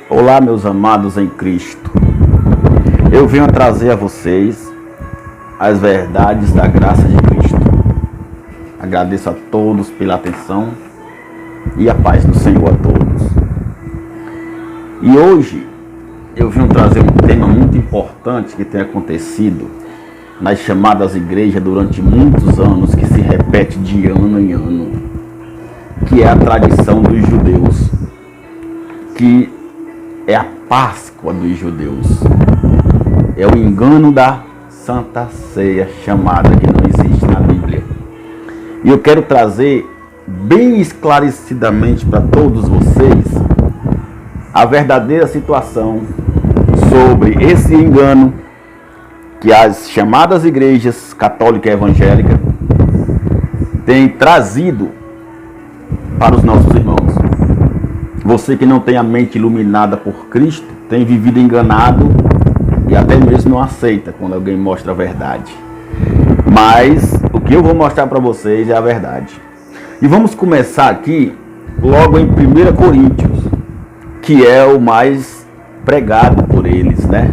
Olá, meus amados em Cristo. Eu venho trazer a vocês as verdades da graça de Cristo. Agradeço a todos pela atenção e a paz do Senhor a todos. E hoje eu venho trazer um tema muito importante que tem acontecido nas chamadas igrejas durante muitos anos, que se repete de ano em ano, que é a tradição dos judeus, que é a Páscoa dos judeus. É o engano da Santa Ceia, chamada, que não existe na Bíblia. E eu quero trazer bem esclarecidamente para todos vocês a verdadeira situação sobre esse engano que as chamadas igrejas católica e evangélica têm trazido para os nossos irmãos. Você que não tem a mente iluminada por Cristo, tem vivido enganado e até mesmo não aceita quando alguém mostra a verdade. Mas o que eu vou mostrar para vocês é a verdade. E vamos começar aqui logo em 1 Coríntios, que é o mais pregado por eles, né?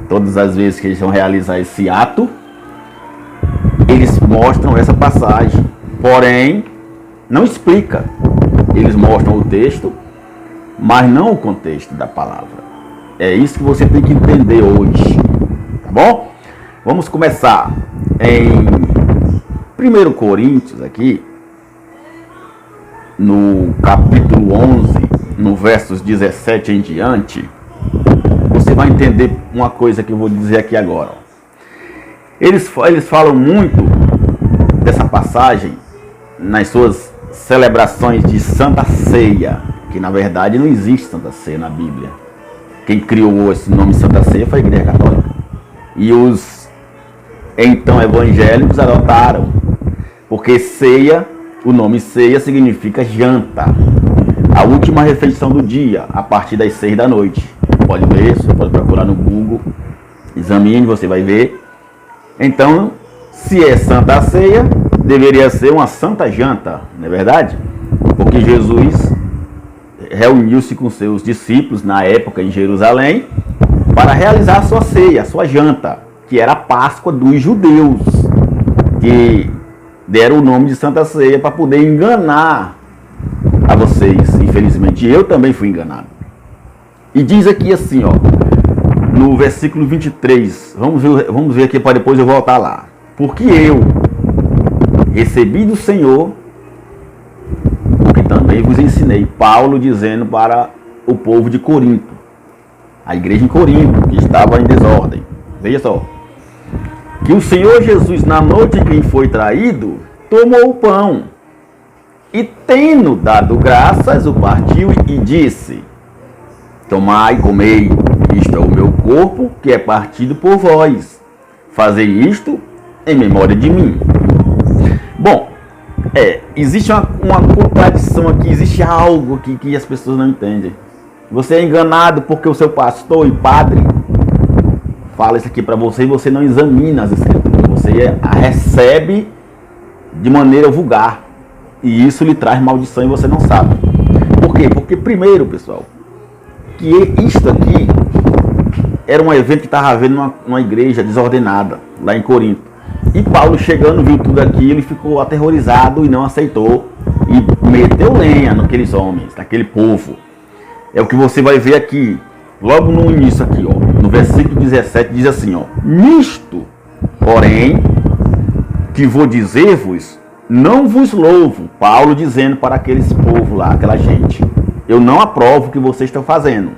Todas as vezes que eles vão realizar esse ato, eles mostram essa passagem, porém não explica. Eles mostram o texto, mas não o contexto da palavra. É isso que você tem que entender hoje, tá bom? Vamos começar em 1 Coríntios aqui, no capítulo 11, no versos 17 em diante. Você vai entender uma coisa que eu vou dizer aqui agora. Eles falam muito dessa passagem nas suas celebrações de Santa Ceia, que na verdade não existe Santa Ceia na Bíblia. Quem criou esse nome Santa Ceia foi a Igreja Católica. E os então evangélicos adotaram, porque ceia, o nome ceia significa janta, a última refeição do dia, a partir das 6 da noite. Pode ver, você pode procurar no Google, examine, você vai ver. Então, se é Santa Ceia, deveria ser uma santa janta, não é verdade? Porque Jesus reuniu-se com seus discípulos na época em Jerusalém para realizar a sua ceia, a sua janta, que era a Páscoa dos judeus, que deram o nome de Santa Ceia para poder enganar a vocês. Infelizmente, eu também fui enganado. E diz aqui assim, ó, no versículo 23, vamos ver aqui para depois eu voltar lá. Porque eu recebi do Senhor o que também vos ensinei. Paulo dizendo para o povo de Corinto, a igreja em Corinto, que estava em desordem. Veja só, que o Senhor Jesus, na noite em que foi traído, tomou o pão e, tendo dado graças, o partiu e disse: tomai e comei, isto é o meu corpo, que é partido por vós. Fazei isto em memória de mim. Bom, existe uma contradição aqui, existe algo aqui que as pessoas não entendem. Você é enganado porque o seu pastor e padre fala isso aqui para você e você não examina as escrituras. Você a recebe de maneira vulgar. E isso lhe traz maldição e você não sabe. Por quê? Porque primeiro, pessoal, que isto aqui era um evento que estava havendo numa igreja desordenada, lá em Corinto. E Paulo chegando, viu tudo aquilo e ficou aterrorizado e não aceitou. E meteu lenha naqueles homens, naquele povo. É o que você vai ver aqui, logo no início aqui, ó, no versículo 17, diz assim, ó: nisto, porém, que vou dizer-vos, não vos louvo. Paulo dizendo para aqueles povo lá, aquela gente: eu não aprovo o que vocês estão fazendo,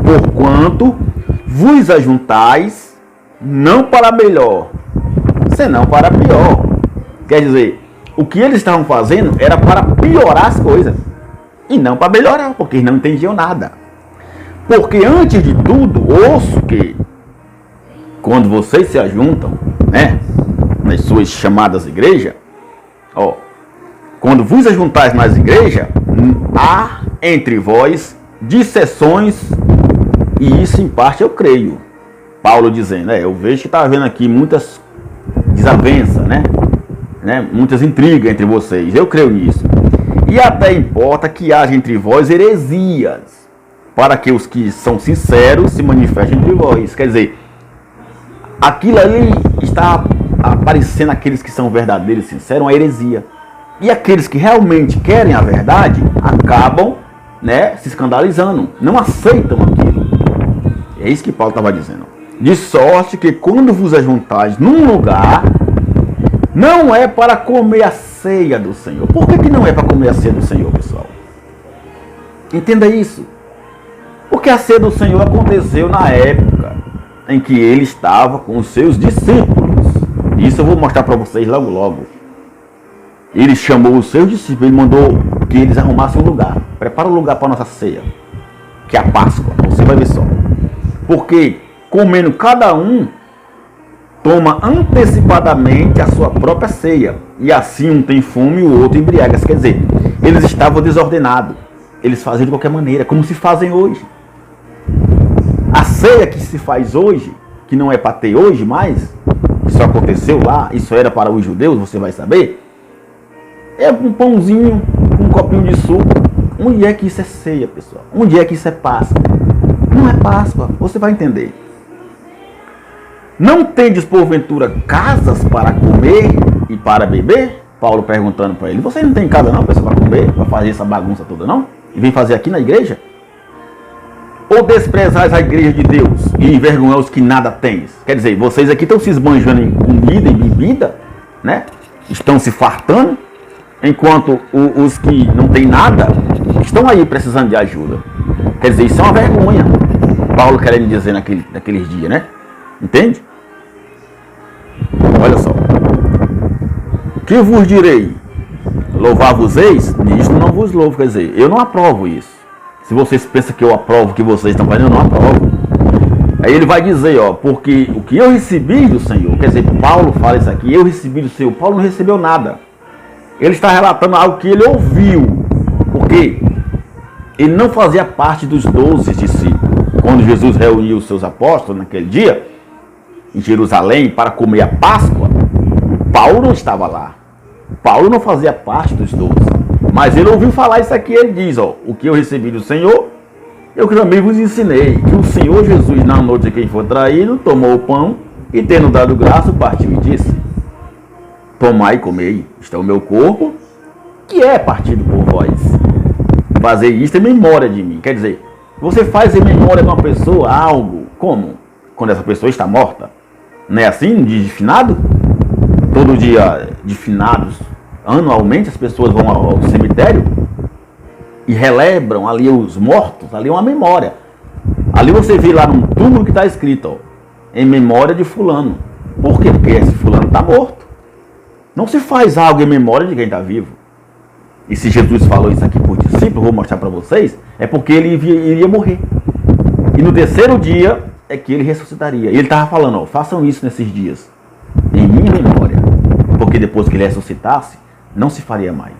porquanto vos ajuntais não para melhor, senão para pior. Quer dizer, o que eles estavam fazendo era para piorar as coisas e não para melhorar, porque eles não entendiam nada. Porque antes de tudo, ouço que quando vocês se ajuntam, né, nas suas chamadas igrejas, ó, quando vos ajuntais nas igrejas, há entre vós dissensões, e isso em parte eu creio. Paulo dizendo, eu vejo que está havendo aqui muitas desavenças, né? Muitas intrigas entre vocês, eu creio nisso. E até importa que haja entre vós heresias, para que os que são sinceros se manifestem entre vós. Quer dizer, aquilo ali está aparecendo aqueles que são verdadeiros e sinceros, uma heresia. E aqueles que realmente querem a verdade, acabam, se escandalizando, não aceitam aquilo. É isso que Paulo estava dizendo. De sorte que quando vos ajuntais num lugar, não é para comer a ceia do Senhor. Por que não é para comer a ceia do Senhor, pessoal? Entenda isso. Porque a ceia do Senhor aconteceu na época em que ele estava com os seus discípulos. Isso eu vou mostrar para vocês logo logo. Ele chamou os seus discípulos, ele mandou que eles arrumassem um lugar. Prepara um lugar para a nossa ceia, que é a Páscoa. Você vai ver só. Porque comendo cada um, toma antecipadamente a sua própria ceia. E assim um tem fome e o outro embriaga-se. Quer dizer, eles estavam desordenados. Eles faziam de qualquer maneira, como se fazem hoje. A ceia que se faz hoje, que não é para ter hoje mais, que só aconteceu lá, isso era para os judeus, você vai saber, é um pãozinho, um copinho de suco. Onde é que isso é ceia, pessoal? Onde é que isso é Páscoa? Não é Páscoa, você vai entender. Não tendes porventura casas para comer e para beber? Paulo perguntando para ele. Você não tem casa não, pessoal, para comer, para fazer essa bagunça toda não? E vem fazer aqui na igreja? Ou desprezais a igreja de Deus e envergonhais os que nada tens? Quer dizer, vocês aqui estão se esbanjando em comida e bebida, estão se fartando, enquanto os que não têm nada estão aí precisando de ajuda. Quer dizer, isso é uma vergonha. Paulo querendo dizer naqueles dias, Entende? Olha só. Que vos direi? Louvar-vos-eis? Nisto não vos louvo. Quer dizer, eu não aprovo isso. Se vocês pensam que eu aprovo o que vocês estão fazendo, eu não aprovo. Aí ele vai dizer, porque o que eu recebi do Senhor, quer dizer, Paulo fala isso aqui, eu recebi do Senhor. Paulo não recebeu nada. Ele está relatando algo que ele ouviu. Porque ele não fazia parte dos 12 discípulos. Quando Jesus reuniu os seus apóstolos naquele dia, em Jerusalém, para comer a Páscoa, Paulo não estava lá. Paulo não fazia parte dos 12. Mas ele ouviu falar isso aqui, ele diz, o que eu recebi do Senhor, eu também vos ensinei, que o Senhor Jesus, na noite em que foi traído, tomou o pão e, tendo dado graça, partiu e disse: tomai e comei, isto é o meu corpo, que é partido por vós. Fazer isto em memória de mim. Quer dizer, você faz em memória de uma pessoa algo, como? Quando essa pessoa está morta. Não é assim, no dia de finado? Todo dia de finados, anualmente, as pessoas vão ao cemitério e relembram ali os mortos, ali é uma memória. Ali você vê lá num túmulo que está escrito, em memória de fulano. Por quê? Porque esse fulano está morto. Não se faz algo em memória de quem está vivo. E se Jesus falou isso aqui por discípulo, vou mostrar para vocês, é porque ele iria morrer. E no terceiro dia é que ele ressuscitaria. E ele estava falando, façam isso nesses dias, em minha memória. Porque depois que ele ressuscitasse, não se faria mais.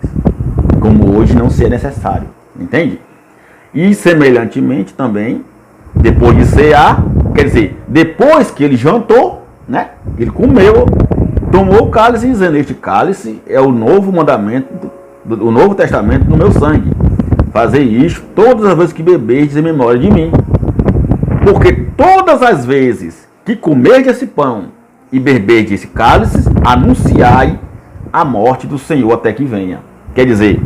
Como hoje não se é necessário. Entende? E semelhantemente também, depois de cear, quer dizer, depois que ele jantou, ele comeu, tomou o cálice dizendo: este cálice é o novo mandamento do Novo Testamento no meu sangue. Fazer isto todas as vezes que beberdes em memória de mim. Porque todas as vezes que comerdes esse pão e beberdes esse cálice, anunciai a morte do Senhor até que venha. Quer dizer,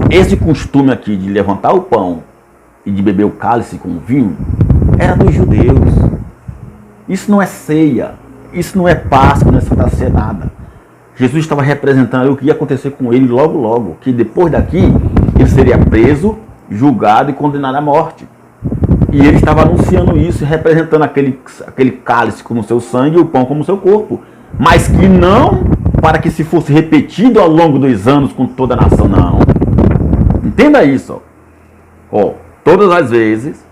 esse costume aqui de levantar o pão e de beber o cálice com o vinho era dos judeus. Isso não é ceia, isso não é Páscoa, não é Santa Ceia, nada. Jesus estava representando o que ia acontecer com ele logo logo, que depois daqui ele seria preso, julgado e condenado à morte. E ele estava anunciando isso, representando aquele cálice como seu sangue e o pão como seu corpo. Mas que não para que se fosse repetido ao longo dos anos com toda a nação, não. Entenda isso. Ó, todas as vezes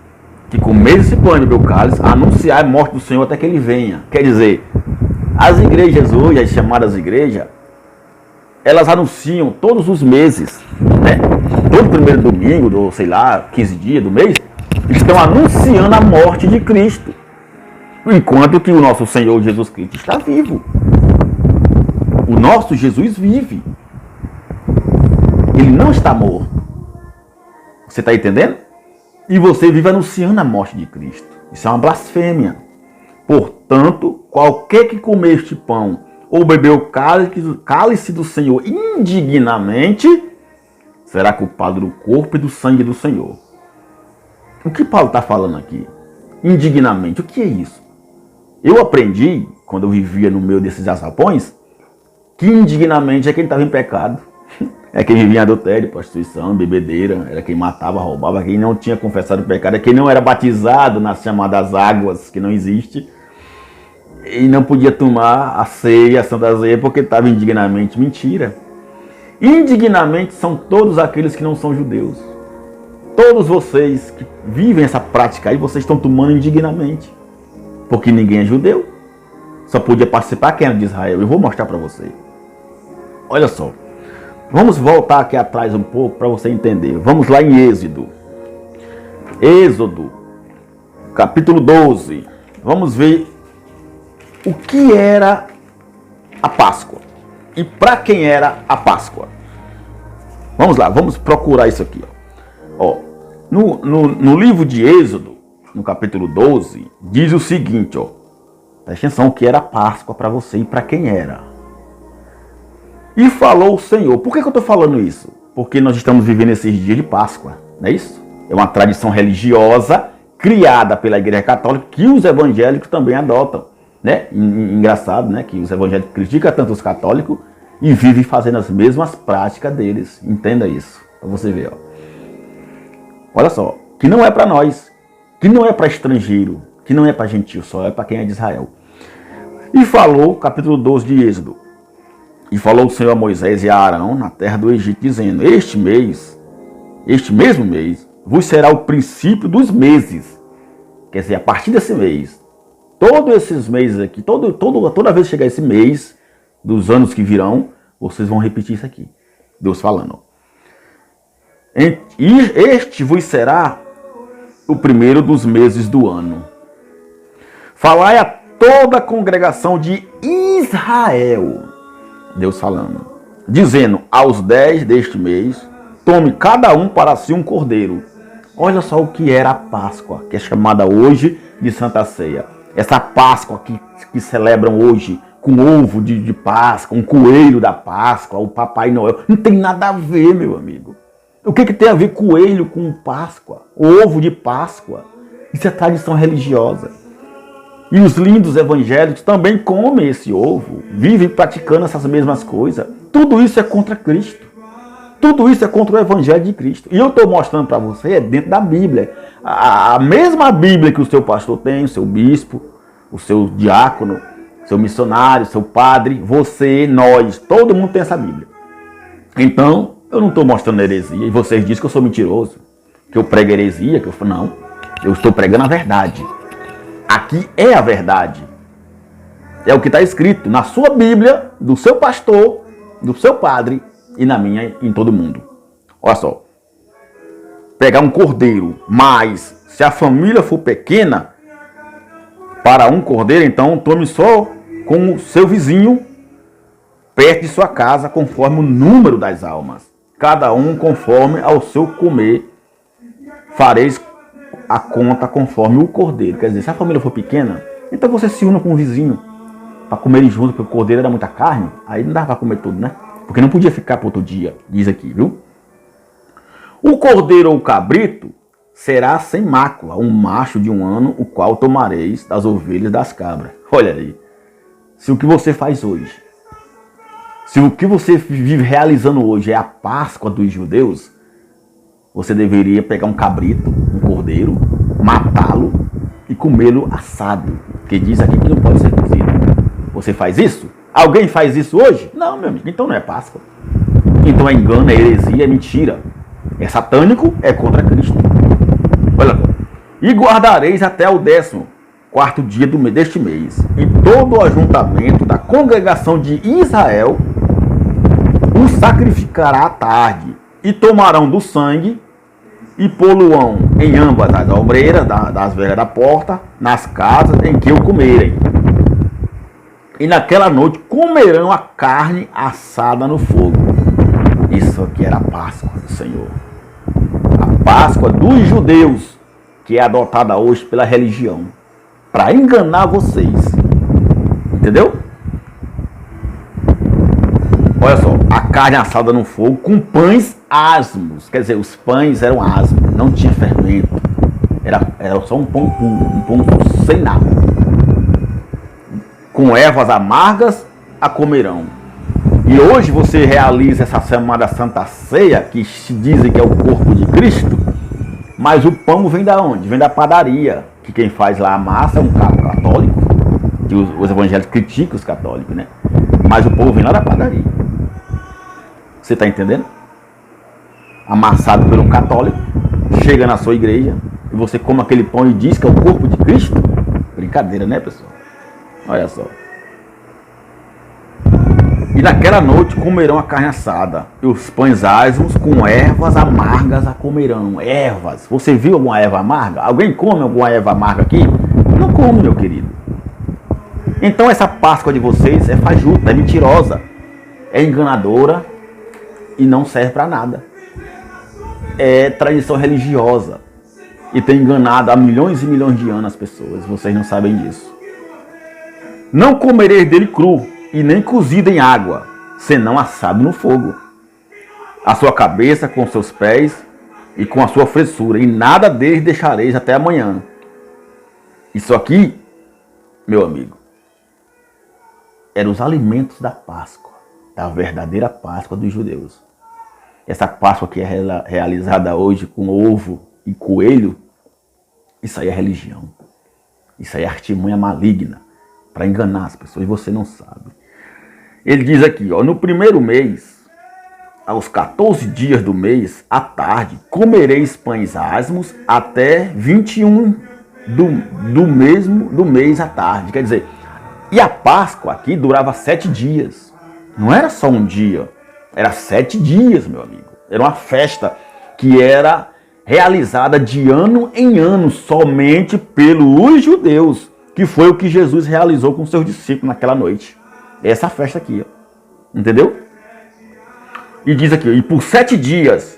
que comer esse pão e beber o cálice, anunciar a morte do Senhor até que ele venha. Quer dizer, as igrejas hoje, as chamadas igrejas, elas anunciam todos os meses, né? Todo primeiro domingo, ou sei lá, 15 dias do mês, estão anunciando a morte de Cristo. Enquanto que o nosso Senhor Jesus Cristo está vivo. O nosso Jesus vive. Ele não está morto. Você está entendendo? E você vive anunciando a morte de Cristo. Isso é uma blasfêmia. Portanto, qualquer que comer este pão ou beber o cálice do Senhor indignamente, será culpado do corpo e do sangue do Senhor. O que Paulo está falando aqui? Indignamente. O que é isso? Eu aprendi, quando eu vivia no meio desses alçapões, que indignamente é quem estava em pecado. É quem vivia em adultério, prostituição, bebedeira, era quem matava, roubava, quem não tinha confessado o pecado, é quem não era batizado nas chamadas águas, que não existe, e não podia tomar a ceia, a Santa Ceia, porque estava indignamente. Mentira. Indignamente são todos aqueles que não são judeus. Todos vocês que vivem essa prática aí, vocês estão tomando indignamente. Porque ninguém é judeu. Só podia participar quem era de Israel. Eu vou mostrar para você. Olha só. Vamos voltar aqui atrás um pouco para você entender. Vamos lá em Êxodo. Êxodo, capítulo 12. Vamos ver o que era a Páscoa. E para quem era a Páscoa. Vamos lá, vamos procurar isso aqui. Ó, no livro de Êxodo, no capítulo 12, diz o seguinte, ó. Presta atenção, o que era a Páscoa para você e para quem era. E falou o Senhor. Por que eu estou falando isso? Porque nós estamos vivendo esses dias de Páscoa, não é isso? É uma tradição religiosa criada pela Igreja Católica que os evangélicos também adotam, né? Engraçado, né? Que os evangélicos criticam tanto os católicos e vivem fazendo as mesmas práticas deles. Entenda isso, para você ver, ó. Olha só, que não é para nós, que não é para estrangeiro, que não é para gentil, só é para quem é de Israel. E falou, capítulo 12 de Êxodo. E falou o Senhor a Moisés e a Arão na terra do Egito, dizendo: este mesmo mês, vos será o princípio dos meses. Quer dizer, a partir desse mês, todos esses meses aqui, toda vez que chegar esse mês, dos anos que virão, vocês vão repetir isso aqui. Deus falando. E este vos será o primeiro dos meses do ano. Falai a toda a congregação de Israel. Deus falando, dizendo: aos 10 deste mês, tome cada um para si um cordeiro. Olha só o que era a Páscoa, que é chamada hoje de Santa Ceia. Essa Páscoa que celebram hoje, com ovo de Páscoa, um coelho da Páscoa, o Papai Noel. Não tem nada a ver, meu amigo. O que tem a ver coelho com Páscoa? Ovo de Páscoa? Isso é tradição religiosa. E os lindos evangélicos também comem esse ovo, vivem praticando essas mesmas coisas. Tudo isso é contra Cristo. Tudo isso é contra o Evangelho de Cristo. E eu estou mostrando para você dentro da Bíblia. A mesma Bíblia que o seu pastor tem, o seu bispo, o seu diácono, o seu missionário, o seu padre, você, nós, todo mundo tem essa Bíblia. Então, eu não estou mostrando heresia. E vocês dizem que eu sou mentiroso, que eu prego heresia, que eu falo, não, eu estou pregando a verdade. Aqui é a verdade. É o que está escrito na sua Bíblia, do seu pastor, do seu padre e na minha e em todo mundo. Olha só. Pegar um cordeiro, mas se a família for pequena, para um cordeiro, então tome só com o seu vizinho perto de sua casa, conforme o número das almas. Cada um conforme ao seu comer. Fareis a conta conforme o cordeiro. Quer dizer, se a família for pequena, então você se una com o vizinho para comerem junto, porque o cordeiro era muita carne, aí não dava para comer tudo, né? Porque não podia ficar para outro dia, diz aqui, viu? O cordeiro ou o cabrito será sem mácula, um macho de 1 ano, o qual tomareis das ovelhas e das cabras. Olha aí, se o que você faz hoje, se o que você vive realizando hoje é a Páscoa dos judeus, você deveria pegar um cabrito, um cordeiro, matá-lo e comê-lo assado. Porque diz aqui que não pode ser cozido. Você faz isso? Alguém faz isso hoje? Não, meu amigo, então não é Páscoa. Então é engano, é heresia, é mentira. É satânico, é contra Cristo. Olha, e guardareis até o 14º dia deste mês, e todo o ajuntamento da congregação de Israel o sacrificará à tarde, e tomarão do sangue, e poluão em ambas as ombreiras das velhas da porta, nas casas em que o comerem. E naquela noite comerão a carne assada no fogo. Isso aqui era a Páscoa do Senhor. A Páscoa dos judeus, que é adotada hoje pela religião, para enganar vocês. Entendeu? Olha só, a carne assada no fogo com pães asmos. Quer dizer, os pães eram asmos, não tinha fermento. Era só um pão puro, um pão sem nada. Com ervas amargas a comerão. E hoje você realiza essa chamada Santa Ceia, que se dizem que é o corpo de Cristo, mas o pão vem da onde? Vem da padaria, que quem faz lá a massa é um católico, que os evangélicos criticam os católicos, né? Mas o pão vem lá da padaria. Você está entendendo? Amassado por um católico, chega na sua igreja, e você come aquele pão e diz que é o corpo de Cristo? Brincadeira, né, pessoal? Olha só. E naquela noite comerão a carne assada, e os pães asmos com ervas amargas a comerão. Ervas. Você viu alguma erva amarga? Alguém come alguma erva amarga aqui? Não come, meu querido. Então essa Páscoa de vocês é fajuta, é mentirosa, é enganadora e não serve para nada. É tradição religiosa e tem enganado há milhões e milhões de anos as pessoas. Vocês não sabem disso. Não comereis dele cru e nem cozido em água, senão assado no fogo. A sua cabeça com seus pés e com a sua fressura, e nada deles deixareis até amanhã. Isso aqui, meu amigo, eram os alimentos da Páscoa, da verdadeira Páscoa dos judeus. Essa Páscoa que é realizada hoje com ovo e coelho, isso aí é religião. Isso aí é artimanha maligna para enganar as pessoas, e você não sabe. Ele diz aqui, ó, no primeiro mês, aos 14 dias do mês, à tarde, comereis pães asmos até 21 do mês à tarde. Quer dizer, e a Páscoa aqui durava 7 dias. Não era só um dia, era 7 dias, meu amigo. Era uma festa que era realizada de ano em ano somente pelos judeus, que foi o que Jesus realizou com seus discípulos naquela noite. Essa festa aqui, ó. Entendeu? E diz aqui, e por 7 dias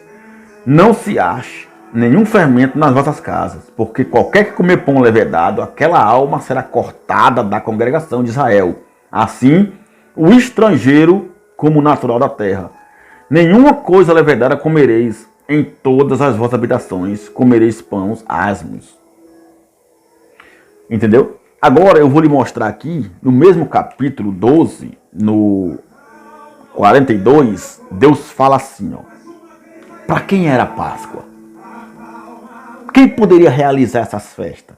não se ache nenhum fermento nas vossas casas, porque qualquer que comer pão levedado, aquela alma será cortada da congregação de Israel. Assim, o estrangeiro como o natural da terra. Nenhuma coisa levedada comereis em todas as vossas habitações, comereis pães asmos. Entendeu? Agora eu vou lhe mostrar aqui, no mesmo capítulo 12, no 42, Deus fala assim, ó. Para quem era a Páscoa? Quem poderia realizar essas festas?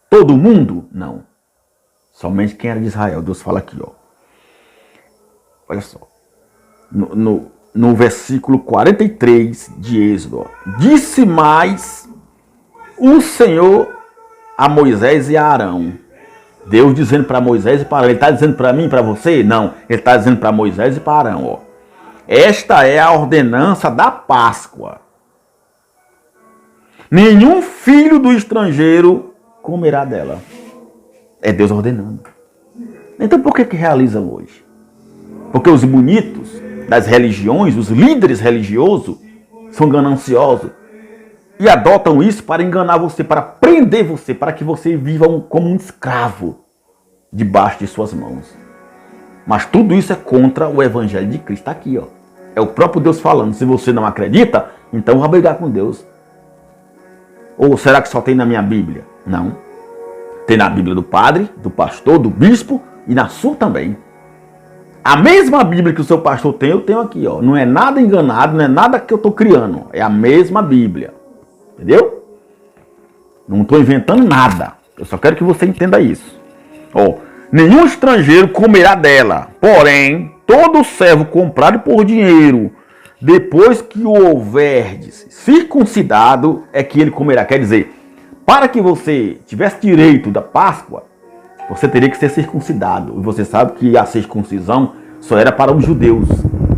Todo mundo? Não. Somente quem era de Israel. Deus fala aqui, ó. Olha só. No versículo 43 de Êxodo, ó. Disse mais o Senhor a Moisés e a Arão. Deus dizendo para Moisés e para Arão. Ele está dizendo para mim e para você? Não. Ele está dizendo para Moisés e para Arão, ó. Esta é a ordenança da Páscoa. Nenhum filho do estrangeiro comerá dela. É Deus ordenando. Então por que realizam hoje? Porque os bonitos das religiões, os líderes religiosos, são gananciosos e adotam isso para enganar você, para prender você, para que você viva como um escravo debaixo de suas mãos. Mas tudo isso é contra o evangelho de Cristo. Está aqui, ó. É o próprio Deus falando. Se você não acredita, então vai brigar com Deus. Ou será que só tem na minha Bíblia? Não. Tem na Bíblia do padre, do pastor, do bispo e na sua também. A mesma Bíblia que o seu pastor tem, eu tenho aqui, ó. Não é nada enganado, não é nada que eu estou criando. É a mesma Bíblia. Entendeu? Não estou inventando nada. Eu só quero que você entenda isso. Ó, nenhum estrangeiro comerá dela. Porém, todo servo comprado por dinheiro, depois que o houverdes circuncidado, é que ele comerá. Quer dizer, para que você tivesse direito da Páscoa, você teria que ser circuncidado. E você sabe que a circuncisão só era para os judeus,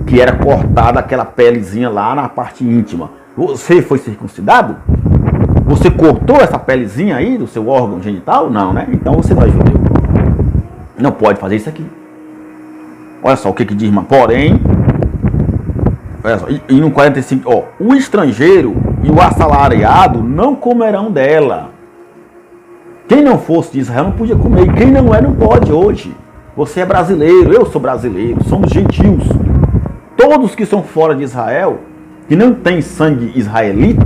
que era cortada aquela pelezinha lá na parte íntima. Você foi circuncidado? Você cortou essa pelezinha aí do seu órgão genital? Não, né? Então você não é judeu. Não pode fazer isso aqui. Olha só o que diz, irmão. Porém, olha só, e no 45, ó, o estrangeiro e o assalariado não comerão dela. Quem não fosse de Israel não podia comer. E quem não é, não pode hoje. Você é brasileiro, eu sou brasileiro, somos gentios. Todos que são fora de Israel, que não tem sangue israelita,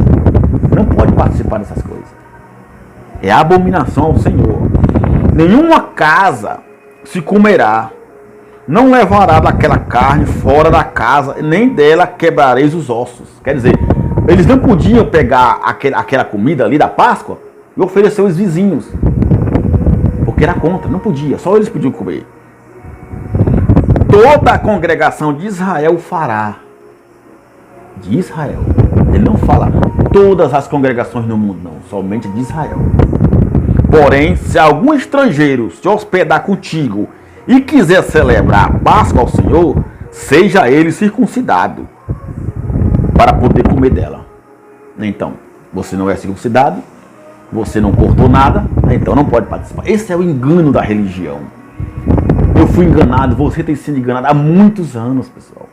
não pode participar dessas coisas. É abominação ao Senhor. Nenhuma casa se comerá, não levará daquela carne fora da casa, nem dela quebrareis os ossos. Quer dizer, eles não podiam pegar aquela comida ali da Páscoa e oferecer aos vizinhos, porque era contra, não podia, só eles podiam comer. Toda a congregação de Israel fará. De Israel. Ele não fala todas as congregações no mundo, não, somente de Israel. Porém, se algum estrangeiro se hospedar contigo e quiser celebrar a Páscoa ao Senhor, seja ele circuncidado, para poder comer dela. Então, você não é circuncidado, você não cortou nada, então não pode participar. Esse é o engano da religião. Eu fui enganado, você tem sido enganado há muitos anos, pessoal.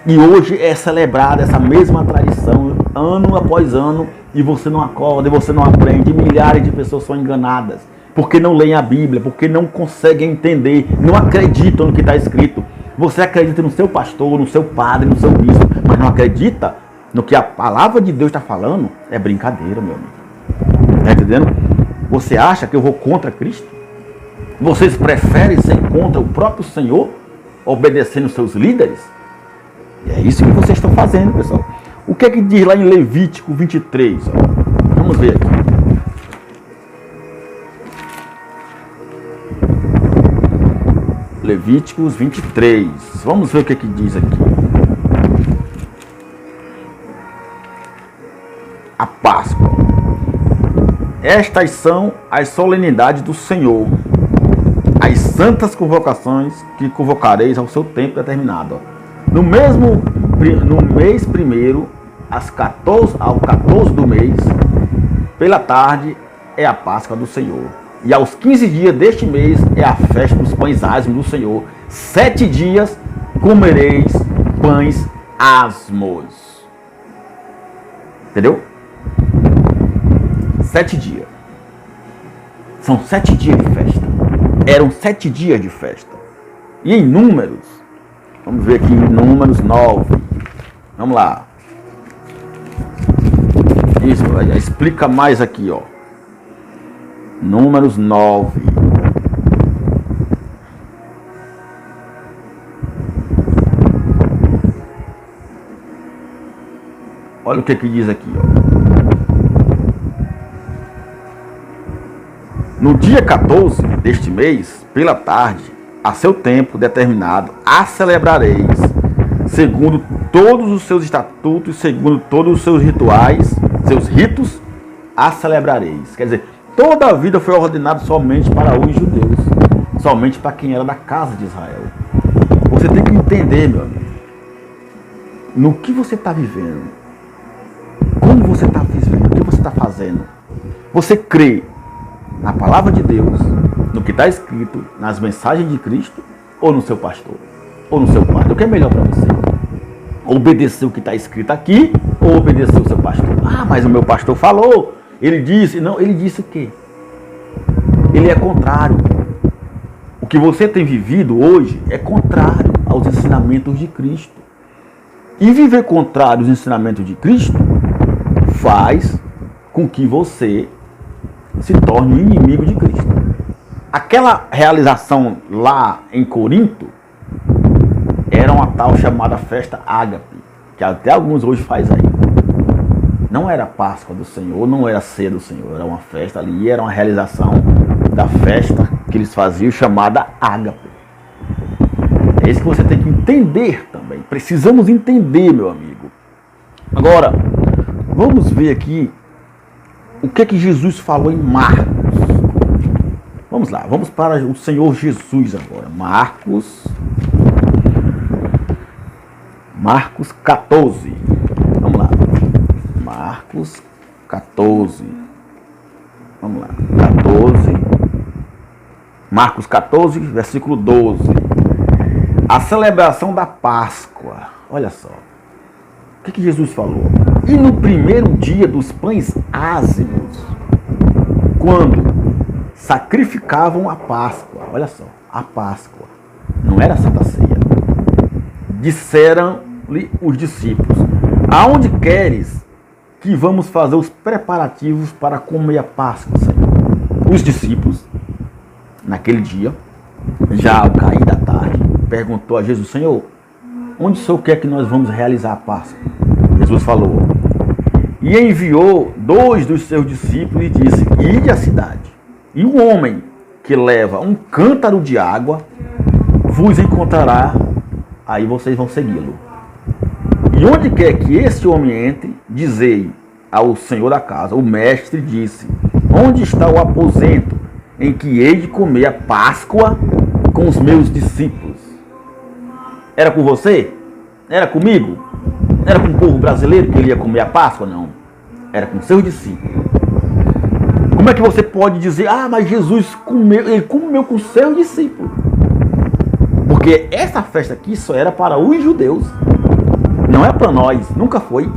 E hoje é celebrada essa mesma tradição, ano após ano, e você não acorda, e você não aprende. Milhares de pessoas são enganadas, porque não leem a Bíblia, porque não conseguem entender, não acreditam no que está escrito. Você acredita no seu pastor, no seu padre, no seu bispo, mas não acredita no que a palavra de Deus está falando? É brincadeira, meu amigo. Está entendendo? Você acha que eu vou contra Cristo? Vocês preferem ser contra o próprio Senhor, obedecendo os seus líderes? E é isso que vocês estão fazendo, pessoal. O que é que diz lá em Levítico 23? Ó? Vamos ver aqui. Levíticos 23. Vamos ver o que é que diz aqui. A Páscoa. Estas são as solenidades do Senhor, as santas convocações que convocareis ao seu tempo determinado. No mês primeiro, ao 14 do mês, pela tarde, é a Páscoa do Senhor. E aos 15 dias deste mês é a festa dos pães asmos do Senhor. 7 dias comereis pães asmos. Entendeu? 7 dias. São 7 dias de festa. Eram 7 dias de festa. E em Números, vamos ver aqui em Números 9. Vamos lá. Isso, explica mais aqui, ó. Números 9. Olha o que diz aqui, ó. No dia 14 deste mês, pela tarde, a seu tempo determinado, a celebrareis, segundo todos os seus estatutos, segundo todos os seus rituais, seus ritos, a celebrareis. Quer dizer, toda a vida foi ordenada somente para os judeus, somente para quem era da casa de Israel. Você tem que entender, meu amigo, no que você está vivendo, como você está vivendo, o que você está fazendo. Você crê na palavra de Deus, no que está escrito, nas mensagens de Cristo, ou no seu pastor, ou no seu padre? O que é melhor para você? Obedecer o que está escrito aqui, ou obedecer o seu pastor? Ah, mas o meu pastor falou, ele disse. Não, ele disse o quê? Ele é contrário. O que você tem vivido hoje é contrário aos ensinamentos de Cristo. E viver contrário aos ensinamentos de Cristo faz com que você se torne inimigo de Cristo. Aquela realização lá em Corinto era uma tal chamada festa ágape, que até alguns hoje faz aí. Não era a Páscoa do Senhor, não era a ceia do Senhor, era uma festa ali, era uma realização da festa que eles faziam chamada ágape. É isso que você tem que entender também. Precisamos entender, meu amigo. Agora, vamos ver aqui o que é que Jesus falou em Marcos. Vamos lá, vamos para o Senhor Jesus agora. Marcos 14. Vamos lá. Marcos 14. Vamos lá. 14. Marcos 14, versículo 12. A celebração da Páscoa. Olha só. O que Jesus falou? E no primeiro dia dos pães ázimos, quando sacrificavam a Páscoa. Olha só, a Páscoa. Não era a Santa Ceia. Disseram-lhe os discípulos: aonde queres que vamos fazer os preparativos para comer a Páscoa, Senhor? Os discípulos, naquele dia, já ao cair da tarde, perguntou a Jesus: Senhor, onde o Senhor quer que nós vamos realizar a Páscoa? Jesus falou, e enviou 2 dos seus discípulos e disse: ide à cidade, e o homem que leva um cântaro de água vos encontrará, aí vocês vão segui-lo. E onde quer que esse homem entre, dizei ao senhor da casa: o mestre disse: onde está o aposento em que hei de comer a Páscoa com os meus discípulos? Era com você? Era comigo? Era com o povo brasileiro que ele ia comer a Páscoa? Não. Era com seus discípulos. Como é que você pode dizer: ah, mas Jesus comeu, ele comeu com seus discípulos? Porque essa festa aqui só era para os judeus. Não é para nós, nunca foi.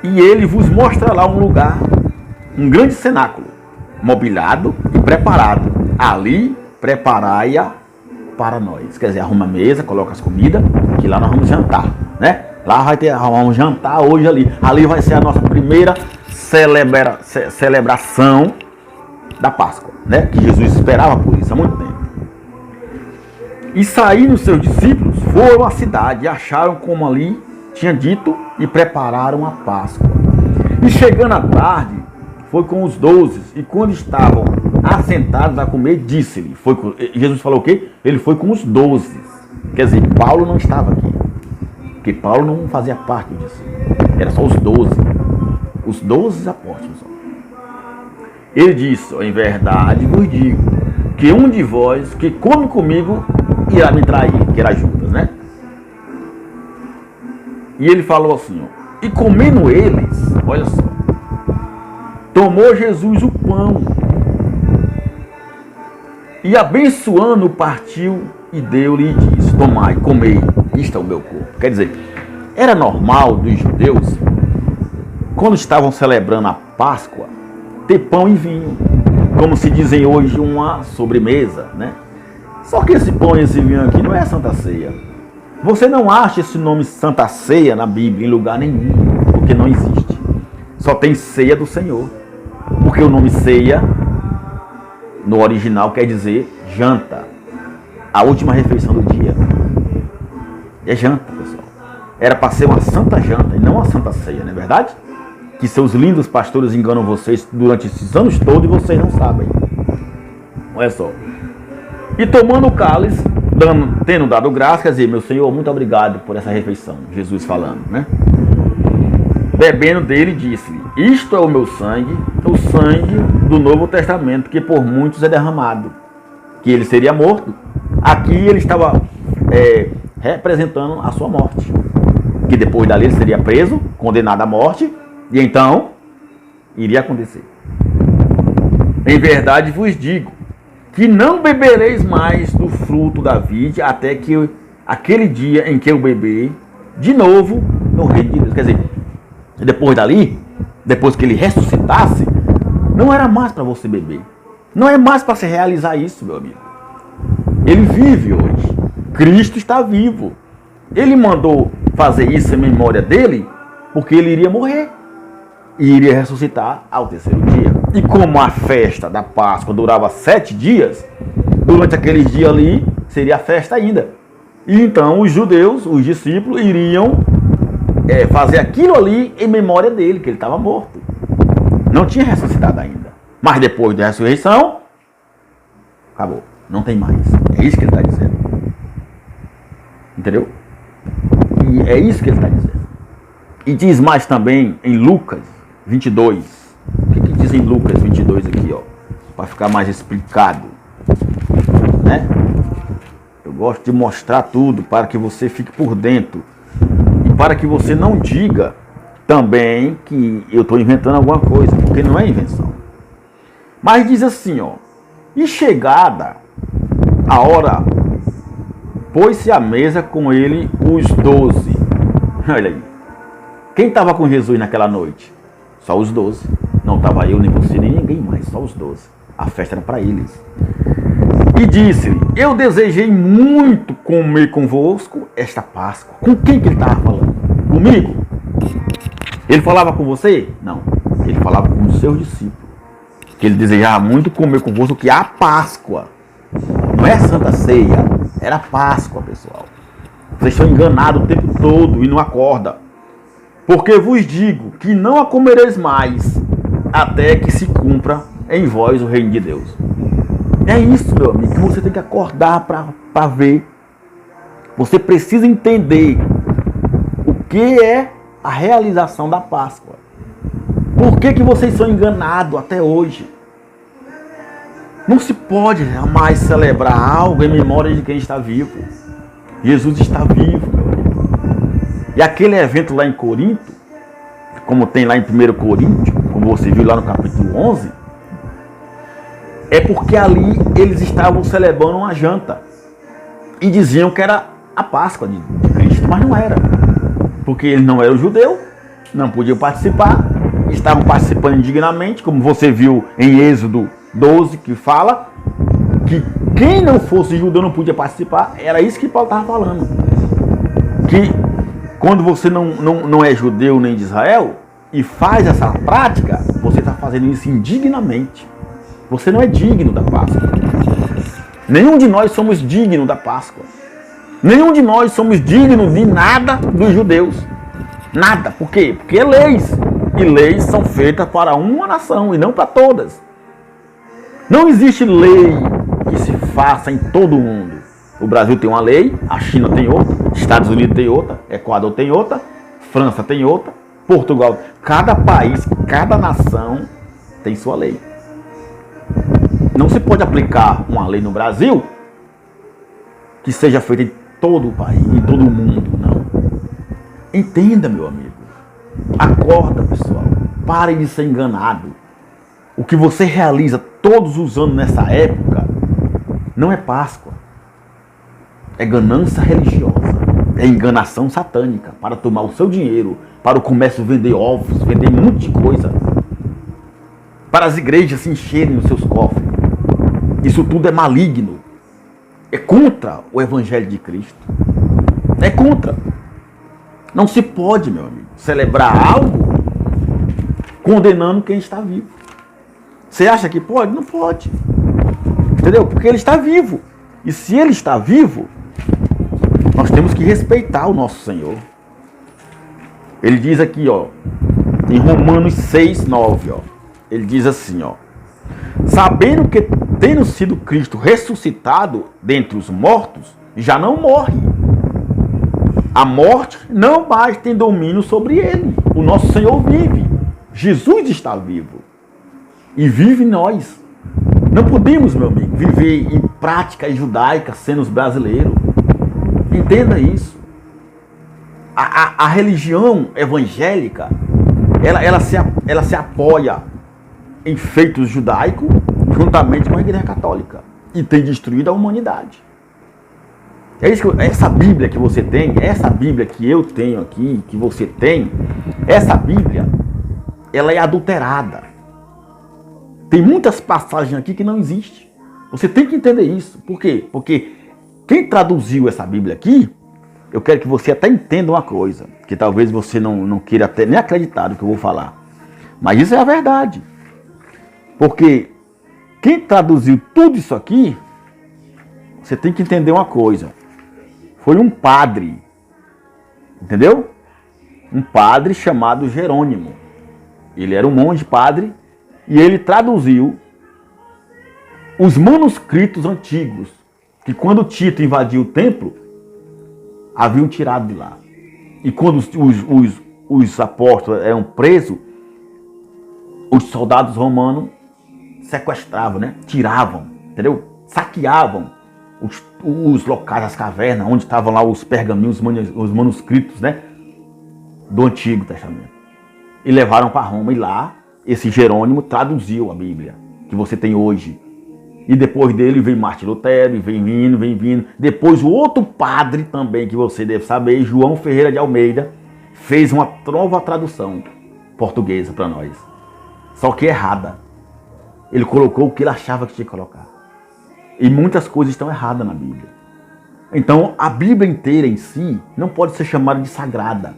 E ele vos mostrará um lugar, um grande cenáculo, mobiliado e preparado. Ali preparai-a para nós. Quer dizer, arruma a mesa, coloca as comidas, que lá nós vamos jantar, né? Lá vamos jantar hoje ali. Ali vai ser a nossa primeira celebração da Páscoa, né? Que Jesus esperava por isso há muito tempo. E saindo seus discípulos, foram à cidade e acharam como ali tinha dito e prepararam a Páscoa. E chegando à tarde, foi com os 12, e quando estavam assentados a comer, disse-lhe, Jesus falou o quê? Ele foi com os 12. Quer dizer, Paulo não estava aqui, porque Paulo não fazia parte disso. Era só os 12. Os 12 apóstolos. Ele disse: em verdade vos digo, que um de vós que come comigo irá me trair, que era Judas, né? E ele falou assim, ó, e comendo eles, olha só, tomou Jesus o pão e abençoando partiu e deu-lhe e disse: tomai, comei, isto é o meu corpo. Quer dizer, era normal dos judeus, quando estavam celebrando a Páscoa, ter pão e vinho, como se dizem hoje, uma sobremesa, né? Só que esse pão e esse vinho aqui não é a Santa Ceia. Você não acha esse nome Santa Ceia na Bíblia em lugar nenhum, porque não existe. Só tem ceia do Senhor. Porque o nome ceia, no original, quer dizer janta. A última refeição do dia. É janta, pessoal. Era para ser uma santa janta e não uma santa ceia, não é verdade? Que seus lindos pastores enganam vocês durante esses anos todos e vocês não sabem. Olha só. E tomando o cálice, tendo dado graça, quer dizer, meu Senhor, muito obrigado por essa refeição. Jesus falando, né? Bebendo dele, disse-lhe: isto é o meu sangue, o sangue do Novo Testamento, que por muitos é derramado. Que ele seria morto. Aqui ele estava representando a sua morte. Que depois dali ele seria preso, condenado à morte, e então iria acontecer. Em verdade vos digo, que não bebereis mais do fruto da vide, até que aquele dia em que eu beber de novo no reino de Deus. Quer dizer, depois dali, depois que ele ressuscitasse, não era mais para você beber. Não é mais para se realizar isso, meu amigo. Ele vive hoje. Cristo está vivo. Ele mandou fazer isso em memória dele, porque ele iria morrer e iria ressuscitar ao terceiro dia. E como a festa da Páscoa durava 7 dias, durante aqueles dias ali seria a festa ainda. E então os judeus, os discípulos, iriam fazer aquilo ali em memória dele, que ele estava morto. Não tinha ressuscitado ainda. Mas depois da ressurreição, acabou. Não tem mais. É isso que ele está dizendo. Entendeu? E é isso que ele está dizendo. E diz mais também em Lucas 22. O que diz em Lucas 22 aqui, ó? Para ficar mais explicado. Né? Eu gosto de mostrar tudo para que você fique por dentro. E para que você não diga também que eu estou inventando alguma coisa, porque não é invenção. Mas diz assim, ó. E chegada a hora, pôs-se à mesa com ele os 12. Olha aí. Quem estava com Jesus naquela noite? Só os 12. Não estava eu, nem você, nem ninguém mais. Só os 12. A festa era para eles. E disse-lhe, eu desejei muito comer convosco esta Páscoa. Com quem que ele estava falando? Comigo? Ele falava com você? Não. Ele falava com os seus discípulos. Que ele desejava muito comer convosco que a Páscoa. Não é Santa Ceia. Era Páscoa, pessoal. Vocês estão enganados o tempo todo e não acordam. Porque vos digo que não a comereis mais, até que se cumpra em vós o reino de Deus. É isso, meu amigo, que você tem que acordar para ver. Você precisa entender o que é a realização da Páscoa. Por que vocês são enganados até hoje? Não se pode jamais celebrar algo em memória de quem está vivo. Jesus está vivo, meu amigo. E aquele evento lá em Corinto, como tem lá em 1 Coríntios, como você viu lá no capítulo 11, é porque ali eles estavam celebrando uma janta. E diziam que era a Páscoa de Cristo, mas não era. Porque eles não eram judeus, não podiam participar, estavam participando indignamente, como você viu em Êxodo 12, que fala que quem não fosse judeu não podia participar. Era isso que Paulo estava falando. Que quando você não é judeu nem de Israel e faz essa prática, você está fazendo isso indignamente. Você não é digno da Páscoa. Nenhum de nós somos dignos da Páscoa. Nenhum de nós somos dignos de nada dos judeus. Nada. Por quê? Porque é leis. E leis são feitas para uma nação e não para todas. Não existe lei que se faça em todo o mundo. O Brasil tem uma lei, a China tem outra, Estados Unidos tem outra, Equador tem outra, França tem outra, Portugal. Cada país, cada nação tem sua lei. Não se pode aplicar uma lei no Brasil que seja feita em todo o país, em todo o mundo, não. Entenda, meu amigo. Acorda, pessoal. Pare de ser enganado. O que você realiza todos os anos nessa época não é Páscoa. É ganância religiosa. É enganação satânica para tomar o seu dinheiro, para o comércio vender ovos, vender um monte de coisa, para as igrejas se encherem os seus cofres. Isso tudo é maligno. É contra o Evangelho de Cristo. É contra. Não se pode, meu amigo, celebrar algo condenando quem está vivo. Você acha que pode? Não pode. Entendeu? Porque ele está vivo. E se ele está vivo, nós temos que respeitar o nosso Senhor. Ele diz aqui, ó, em Romanos 6, 9, ó, ele diz assim, ó, sabendo que tendo sido Cristo ressuscitado dentre os mortos, já não morre. A morte não mais tem domínio sobre ele. O nosso Senhor vive. Jesus está vivo. E vive em nós. Não podemos, meu amigo, viver em prática judaica sendo os brasileiros. Entenda isso. A religião evangélica, ela se apoia em feitos judaicos juntamente com a Igreja Católica. E tem destruído a humanidade. É isso que essa Bíblia que você tem, essa Bíblia que eu tenho aqui, que você tem, essa Bíblia, ela é adulterada. Tem muitas passagens aqui que não existem. Você tem que entender isso. Por quê? Porque quem traduziu essa Bíblia aqui, eu quero que você até entenda uma coisa, que talvez você não queira até nem acreditar no que eu vou falar. Mas isso é a verdade. Porque quem traduziu tudo isso aqui, você tem que entender uma coisa. Foi um padre. Entendeu? Um padre chamado Jerônimo. Ele era um monge padre e ele traduziu os manuscritos antigos que quando Tito invadiu o templo, haviam tirado de lá. E quando os apóstolos eram presos, os soldados romanos sequestravam, né? Tiravam, entendeu? Saqueavam os locais, as cavernas, onde estavam lá os pergaminhos, os manuscritos, né? Do Antigo Testamento. E levaram para Roma. E lá, esse Jerônimo traduziu a Bíblia que você tem hoje. E depois dele veio Martim Lutero, e vem vindo. Depois o outro padre também, que você deve saber, João Ferreira de Almeida, fez uma nova tradução portuguesa para nós. Só que errada. Ele colocou o que ele achava que tinha que colocar. E muitas coisas estão erradas na Bíblia. Então, a Bíblia inteira em si não pode ser chamada de sagrada.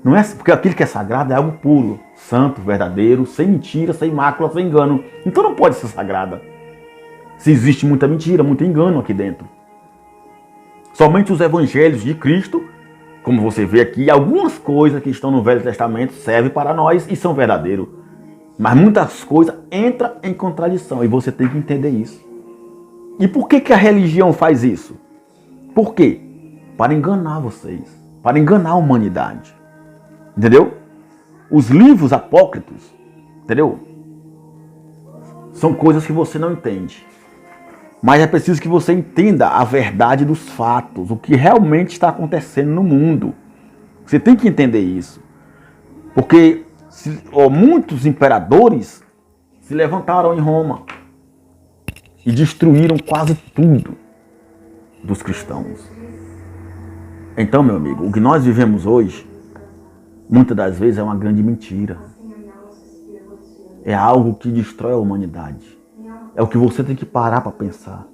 Não é porque aquilo que é sagrado é algo puro, santo, verdadeiro, sem mentira, sem mácula, sem engano. Então não pode ser sagrada. Se existe muita mentira, muito engano aqui dentro. Somente os evangelhos de Cristo, como você vê aqui, algumas coisas que estão no Velho Testamento servem para nós e são verdadeiros. Mas muitas coisas entram em contradição e você tem que entender isso. E por que a religião faz isso? Por quê? Para enganar vocês, para enganar a humanidade. Entendeu? Os livros apócrifos, entendeu? São coisas que você não entende. Mas é preciso que você entenda a verdade dos fatos, o que realmente está acontecendo no mundo. Você tem que entender isso. Porque muitos imperadores se levantaram em Roma e destruíram quase tudo dos cristãos. Então, meu amigo, o que nós vivemos hoje, muitas das vezes é uma grande mentira. É algo que destrói a humanidade. É o que você tem que parar para pensar.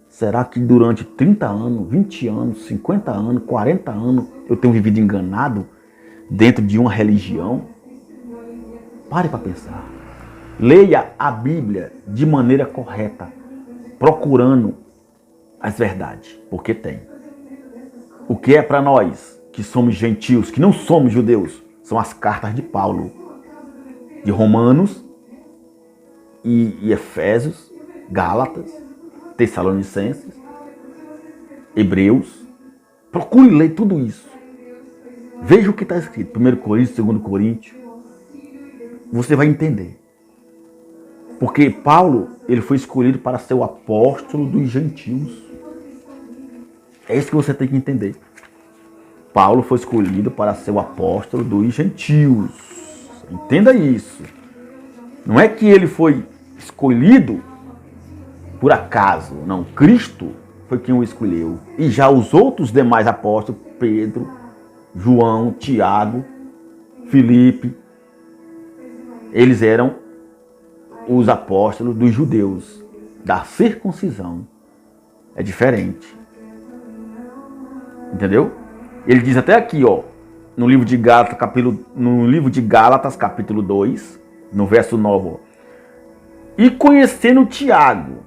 Será que durante 30 anos, 20 anos, 50 anos, 40 anos, eu tenho vivido enganado dentro de uma religião? Pare para pensar. Leia a Bíblia de maneira correta, procurando as verdades, porque tem. O que é para nós, que somos gentios, que não somos judeus, são as cartas de Paulo, de Romanos e Efésios, Gálatas, Tessalonicenses, Hebreus. Procure ler tudo isso. Veja o que está escrito. 1 Coríntios, 2 Coríntios. Você vai entender. Porque Paulo, ele foi escolhido para ser o apóstolo dos gentios. É isso que você tem que entender. Paulo foi escolhido para ser o apóstolo dos gentios. Entenda isso. Não é que ele foi escolhido por acaso. Não, Cristo foi quem o escolheu. E já os outros demais apóstolos, Pedro, João, Tiago, Filipe, eles eram os apóstolos dos judeus, da circuncisão. É diferente. Entendeu? Ele diz até aqui, ó, no livro de Gálatas, capítulo 2, no verso 9, ó. E conhecendo Tiago,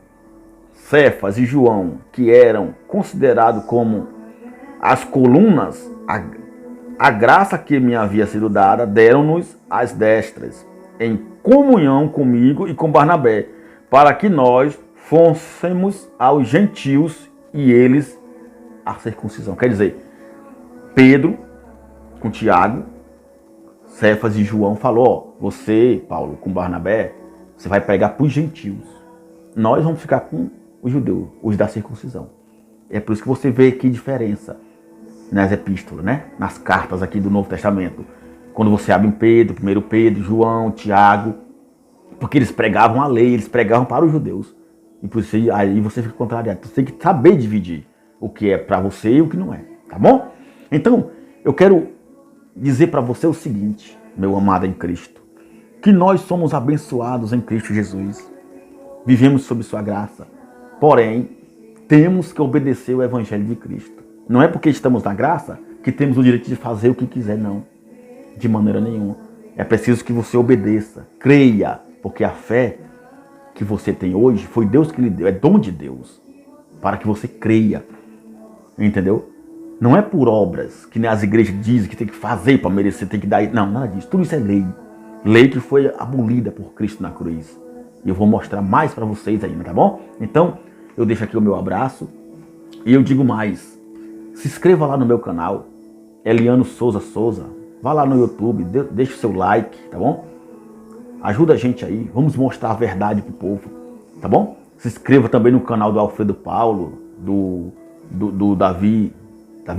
Cefas e João, que eram considerados como as colunas, a graça que me havia sido dada, deram-nos as destras, em comunhão comigo e com Barnabé, para que nós fôssemos aos gentios e eles a circuncisão. Quer dizer, Pedro com Tiago, Cefas e João falou, ó, você, Paulo, com Barnabé, você vai pregar para os gentios. Nós vamos ficar com os judeus, os da circuncisão. É por isso que você vê aqui diferença nas epístolas, né? Nas cartas aqui do Novo Testamento. Quando você abre em Pedro, 1 Pedro, João, Tiago, porque eles pregavam a lei, eles pregavam para os judeus. E por isso aí você fica contrariado. Você tem que saber dividir o que é para você e o que não é, tá bom? Então, eu quero dizer para você o seguinte, meu amado em Cristo, que nós somos abençoados em Cristo Jesus. Vivemos sob sua graça. Porém, temos que obedecer o Evangelho de Cristo. Não é porque estamos na graça que temos o direito de fazer o que quiser, não. De maneira nenhuma. É preciso que você obedeça, creia, porque a fé que você tem hoje foi Deus que lhe deu, é dom de Deus, para que você creia. Entendeu? Não é por obras que as igrejas dizem que tem que fazer para merecer, tem que dar. Não, nada disso. Tudo isso é lei. Lei que foi abolida por Cristo na cruz. E eu vou mostrar mais para vocês ainda, tá bom? Então, eu deixo aqui o meu abraço. E eu digo mais. Se inscreva lá no meu canal, Eliano Souza Souza. Vá lá no YouTube, deixa o seu like, tá bom? Ajuda a gente aí. Vamos mostrar a verdade pro povo, tá bom? Se inscreva também no canal do Alfredo Paulo, do Davi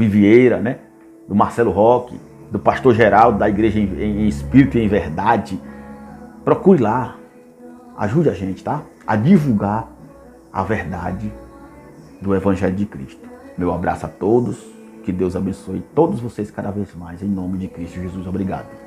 Vieira, né? Do Marcelo Roque, do Pastor Geraldo, da Igreja em Espírito e em Verdade. Procure lá. Ajude a gente, tá? A divulgar a verdade do Evangelho de Cristo. Meu abraço a todos. Que Deus abençoe todos vocês cada vez mais. Em nome de Cristo Jesus. Obrigado.